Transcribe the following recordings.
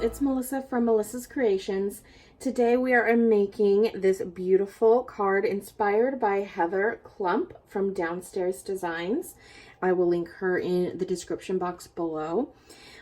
it's Melissa from Melissa's Creations. Today we are making this beautiful card inspired by Heather Klump from Downstairs Designs. I will link her in the description box below.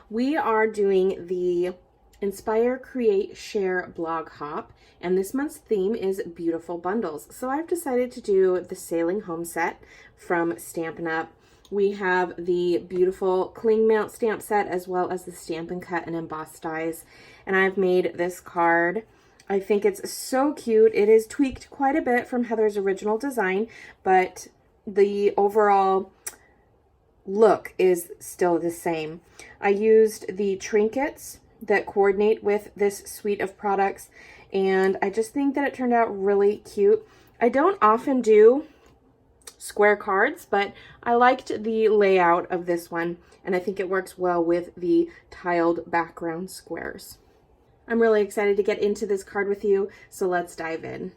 We are doing the Inspire, Create, Share blog hop, and this month's theme is beautiful bundles. So I've decided to do the Sailing Home set from Stampin' Up. We have the beautiful cling mount stamp set as well as the Stampin' Cut and embossed dies. And I've made this card. I think it's so cute. It is tweaked quite a bit from Heather's original design, but the overall look is still the same. I used the trinkets that coordinate with this suite of products, and I just think that it turned out really cute. I don't often do square cards, but I liked the layout of this one, and I think it works well with the tiled background squares. I'm really excited to get into this card with you, so let's dive in.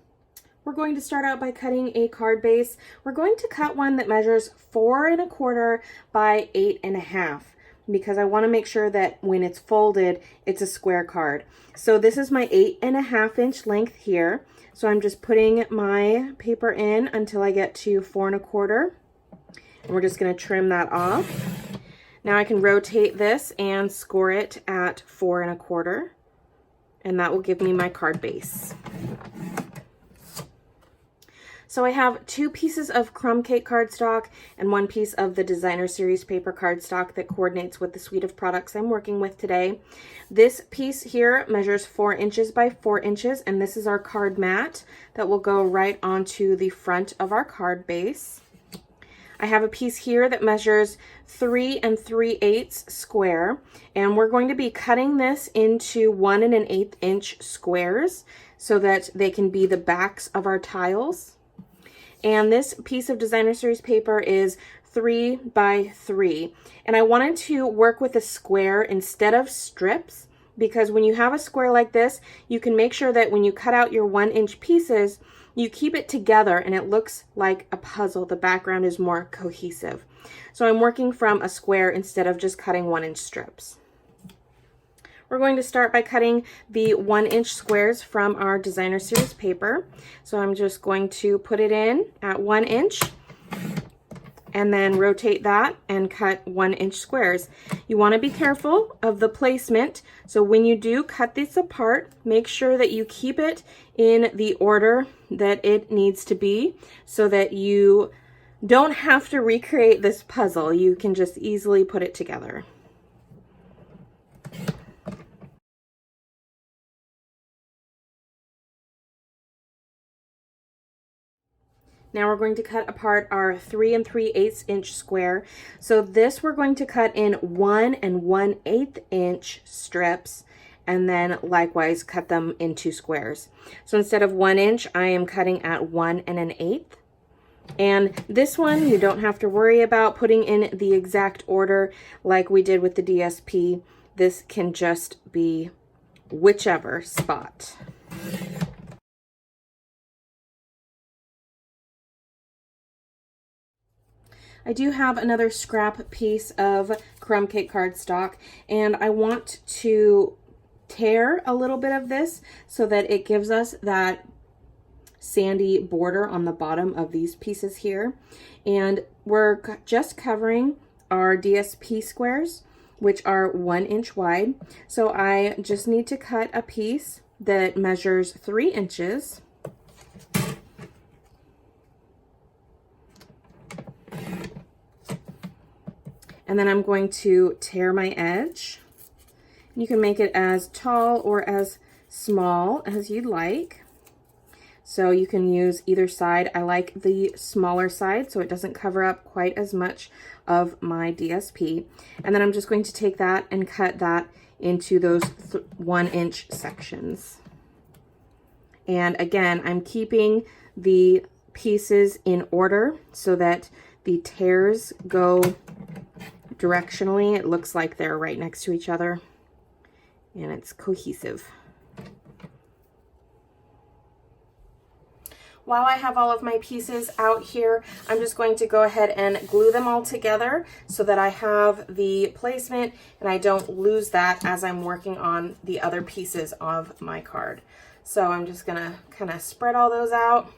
We're going to start out by cutting a card base. We're going to cut one that measures 4 1/4 by 8 1/2 because I want to make sure that when it's folded, it's a square card. So this is my 8 1/2 inch length here. So I'm just putting my paper in until I get to 4 1/4. And we're just going to trim that off. Now I can rotate this and score it at 4 1/4. And that will give me my card base. So I have 2 pieces of crumb cake cardstock and 1 piece of the designer series paper cardstock that coordinates with the suite of products I'm working with today. This piece here measures 4 inches by 4 inches, and this is our card mat that will go right onto the front of our card base. I have a piece here that measures 3 3/8 square, and we're going to be cutting this into 1 1/8 inch squares so that they can be the backs of our tiles. And this piece of designer series paper is 3 by 3. And I wanted to work with a square instead of strips, because when you have a square like this, you can make sure that when you cut out your 1 inch pieces, you keep it together and it looks like a puzzle. The background is more cohesive. So I'm working from a square instead of just cutting 1 inch strips. We're going to start by cutting the 1 inch squares from our designer series paper. So I'm just going to put it in at 1 inch and then rotate that and cut 1 inch squares. You want to be careful of the placement. So when you do cut this apart, make sure that you keep it in the order that it needs to be so that you don't have to recreate this puzzle. You can just easily put it together. Now we're going to cut apart our 3 3/8 inch square. So this we're going to cut in 1 1/8 inch strips, and then likewise cut them into squares. So instead of 1 inch, I am cutting at 1 1/8. And this one, you don't have to worry about putting in the exact order like we did with the DSP. This can just be whichever spot. I do have another scrap piece of crumb cake cardstock, and I want to tear a little bit of this so that it gives us that sandy border on the bottom of these pieces here. And we're just covering our DSP squares, which are 1 inch wide. So I just need to cut a piece that measures 3 inches. And then I'm going to tear my edge. You can make it as tall or as small as you'd like. So you can use either side. I like the smaller side so it doesn't cover up quite as much of my DSP. And then I'm just going to take that and cut that into those 1 inch sections. And again, I'm keeping the pieces in order so that the tears go directionally. It looks like they're right next to each other and it's cohesive. While I have all of my pieces out here, I'm just going to go ahead and glue them all together so that I have the placement and I don't lose that as I'm working on the other pieces of my card. So I'm just gonna kind of spread all those out.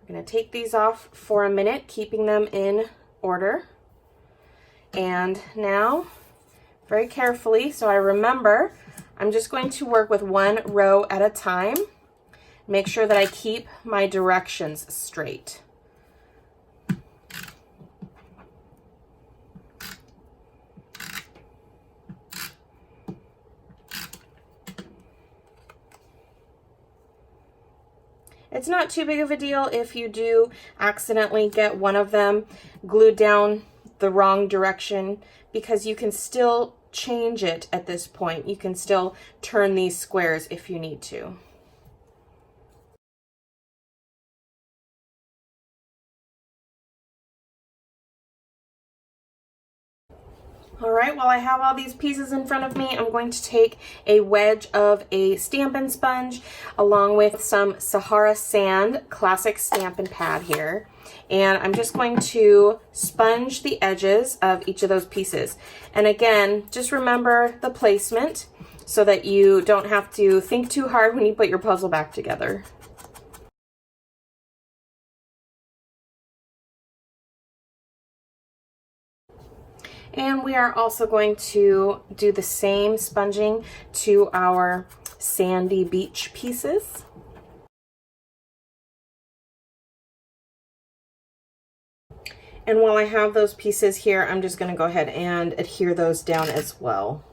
We're gonna take these off for a minute, keeping them in order. And now, very carefully, so I remember, I'm just going to work with one row at a time. Make sure that I keep my directions straight. It's not too big of a deal if you do accidentally get one of them glued down the wrong direction, because you can still change it at this point. You can still turn these squares if you need to. All right, while I have all these pieces in front of me, I'm going to take a wedge of a Stampin' sponge along with some Sahara Sand classic Stampin' pad here. And I'm just going to sponge the edges of each of those pieces. And again, just remember the placement so that you don't have to think too hard when you put your puzzle back together. And we are also going to do the same sponging to our sandy beach pieces. And while I have those pieces here, I'm just going to go ahead and adhere those down as well.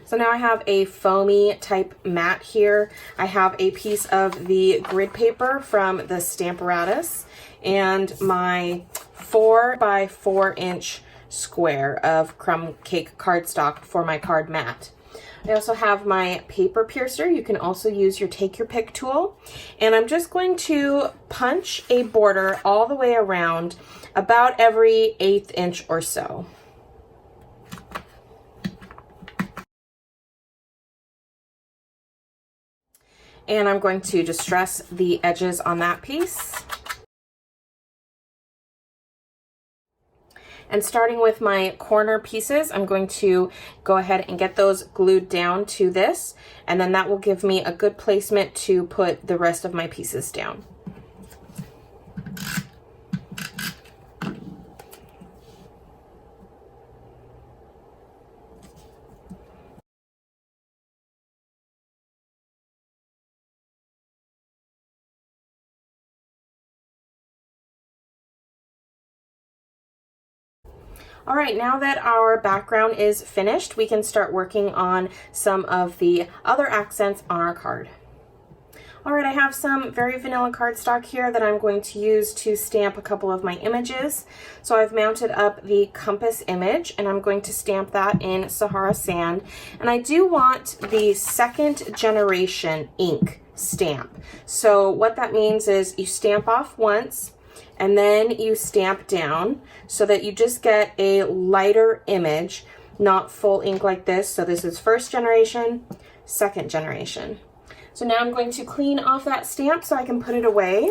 So now I have a foamy type mat here. I have a piece of the grid paper from the Stamparatus and my 4 by 4 inch square of crumb cake cardstock for my card mat. I also have my paper piercer. You can also use your take your pick tool. And I'm just going to punch a border all the way around about every 1/8 inch or so. And I'm going to distress the edges on that piece. And starting with my corner pieces, I'm going to go ahead and get those glued down to this, and then that will give me a good placement to put the rest of my pieces down. All right, now that our background is finished, we can start working on some of the other accents on our card. All right, I have some very vanilla cardstock here that I'm going to use to stamp a couple of my images. So I've mounted up the compass image and I'm going to stamp that in Sahara Sand. And I do want the 2nd generation ink stamp. So what that means is you stamp off once, and then you stamp down so that you just get a lighter image, not full ink like this. So this is 1st generation, 2nd generation. So now I'm going to clean off that stamp so I can put it away.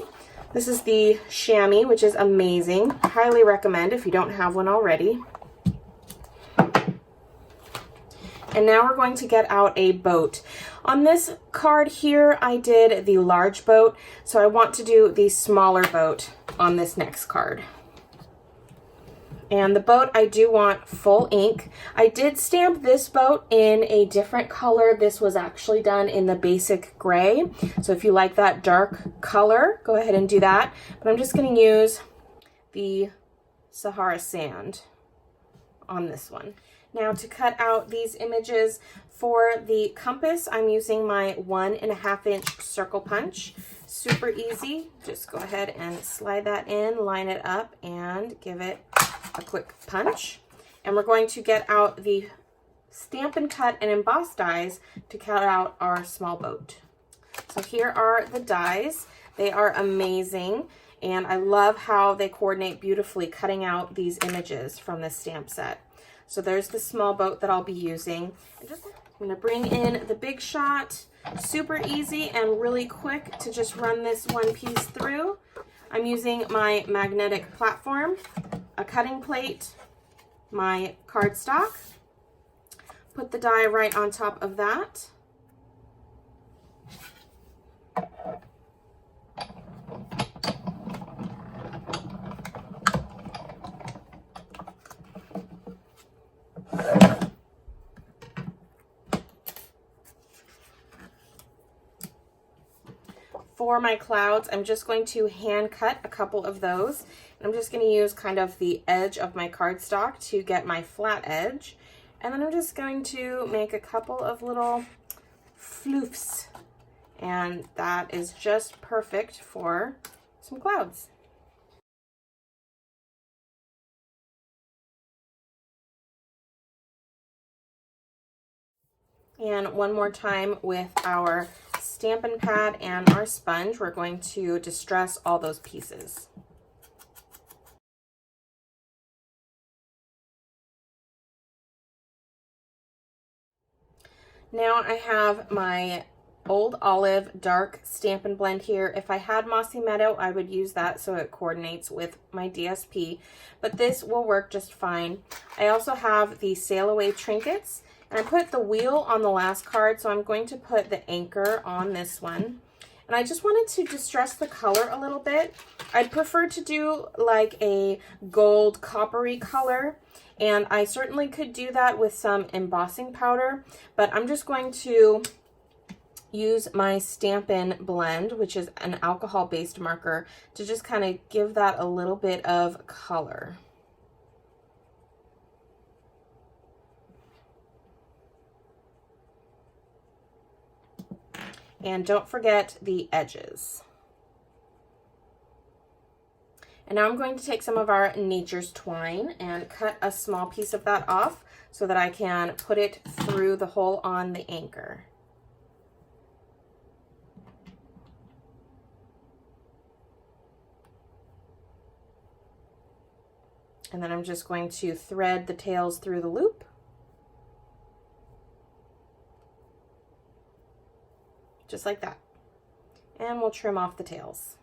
This is the chamois, which is amazing. Highly recommend if you don't have one already. And now we're going to get out a boat. On this card here, I did the large boat, so I want to do the smaller boat on this next card. And the boat, I do want full ink. I did stamp this boat in a different color. This was actually done in the basic gray. So if you like that dark color, go ahead and do that. But I'm just going to use the Sahara Sand on this one. Now to cut out these images for the compass, I'm using my 1.5 inch circle punch. Super easy. Just go ahead and slide that in, line it up, and give it a quick punch. And we're going to get out the Stampin' Cut and Emboss dies to cut out our small boat. So here are the dies. They are amazing, and I love how they coordinate beautifully cutting out these images from this stamp set. So there's the small boat that I'll be using. I'm gonna bring in the Big Shot. Super easy and really quick to just run this one piece through. I'm using my magnetic platform, a cutting plate, my cardstock. Put the die right on top of that. For my clouds, I'm just going to hand cut a couple of those. I'm just going to use kind of the edge of my cardstock to get my flat edge. And then I'm just going to make a couple of little floofs. And that is just perfect for some clouds. And one more time with our Stampin' Pad and our sponge, we're going to distress all those pieces. Now I have my Old Olive dark Stampin' Blend here. If I had Mossy Meadow, I would use that so it coordinates with my DSP, but this will work just fine. I also have the Sail Away trinkets, and I put the wheel on the last card, so I'm going to put the anchor on this one. And I just wanted to distress the color a little bit. I'd prefer to do like a gold coppery color, and I certainly could do that with some embossing powder, but I'm just going to use my Stampin' Blend, which is an alcohol-based marker, to just kind of give that a little bit of color. And don't forget the edges. And now I'm going to take some of our Nature's Twine and cut a small piece of that off so that I can put it through the hole on the anchor. And then I'm just going to thread the tails through the loop. Just like that. And we'll trim off the tails.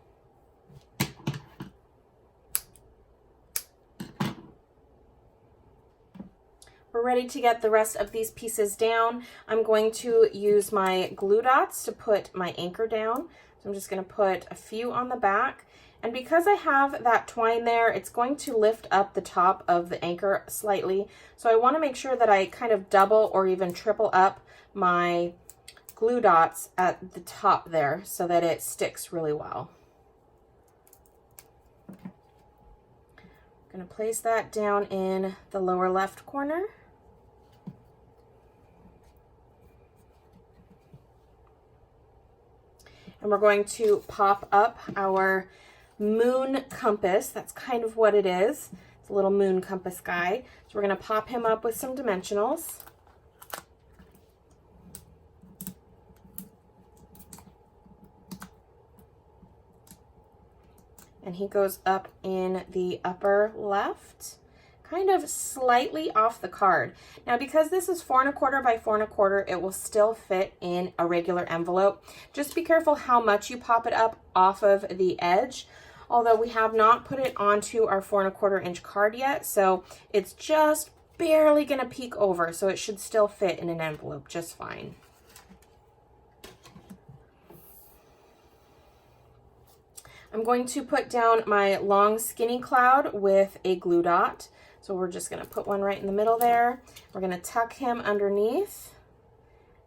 We're ready to get the rest of these pieces down. I'm going to use my glue dots to put my anchor down. So I'm just going to put a few on the back. And because I have that twine there, it's going to lift up the top of the anchor slightly. So I want to make sure that I kind of double or even triple up my glue dots at the top there so that it sticks really well. I'm going to place that down in the lower left corner. And we're going to pop up our moon compass. That's kind of what it is. It's a little moon compass guy. So we're going to pop him up with some dimensionals. And he goes up in the upper left, kind of slightly off the card. Now, because this is 4 1/4 by 4 1/4, it will still fit in a regular envelope. Just be careful how much you pop it up off of the edge. Although we have not put it onto our 4 1/4 inch card yet, so it's just barely gonna peek over, so it should still fit in an envelope just fine. I'm going to put down my long skinny cloud with a glue dot. So we're just going to put one right in the middle there. We're going to tuck him underneath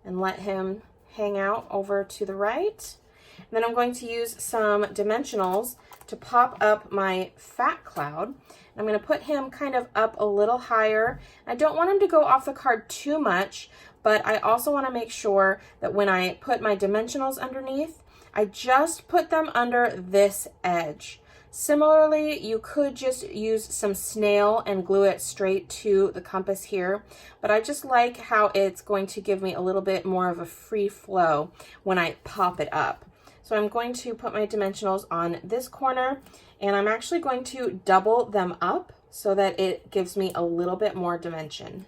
and let him hang out over to the right. And then I'm going to use some dimensionals to pop up my fat cloud. I'm going to put him kind of up a little higher. I don't want him to go off the card too much, but I also want to make sure that when I put my dimensionals underneath, I just put them under this edge. Similarly, you could just use some snail and glue it straight to the compass here, but I just like how it's going to give me a little bit more of a free flow when I pop it up. So I'm going to put my dimensionals on this corner, and I'm actually going to double them up so that it gives me a little bit more dimension.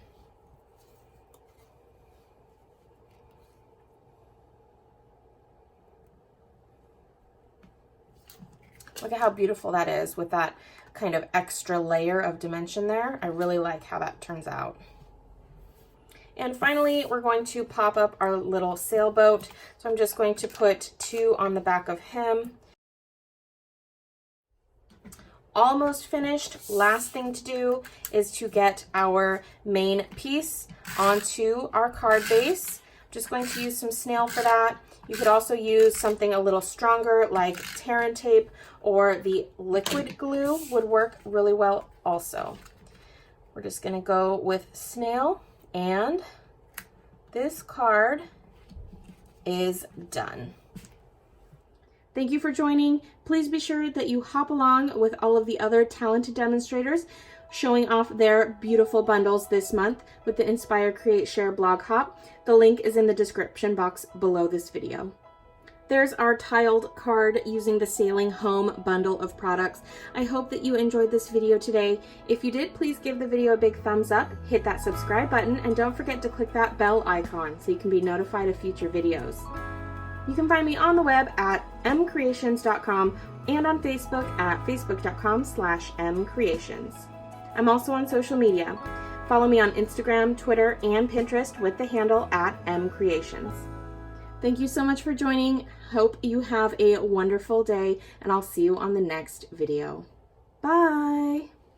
Look at how beautiful that is with that kind of extra layer of dimension there. I really like how that turns out. And finally, we're going to pop up our little sailboat. So I'm just going to put 2 on the back of him. Almost finished. Last thing to do is to get our main piece onto our card base. I'm just going to use some snail for that. You could also use something a little stronger like Terran tape, or the liquid glue would work really well also. We're just going to go with snail, and this card is done. Thank you for joining. Please be sure that you hop along with all of the other talented demonstrators showing off their beautiful bundles this month with the Inspire, Create, Share blog hop. The link is in the description box below this video. There's our tiled card using the Sailing Home bundle of products. I hope that you enjoyed this video today. If you did, please give the video a big thumbs up, hit that subscribe button, and don't forget to click that bell icon so you can be notified of future videos. You can find me on the web at MKre8tions.com and on Facebook at facebook.com/MKre8tions. I'm also on social media. Follow me on Instagram, Twitter, and Pinterest with the handle at MKre8tions. Thank you so much for joining. Hope you have a wonderful day, and I'll see you on the next video. Bye!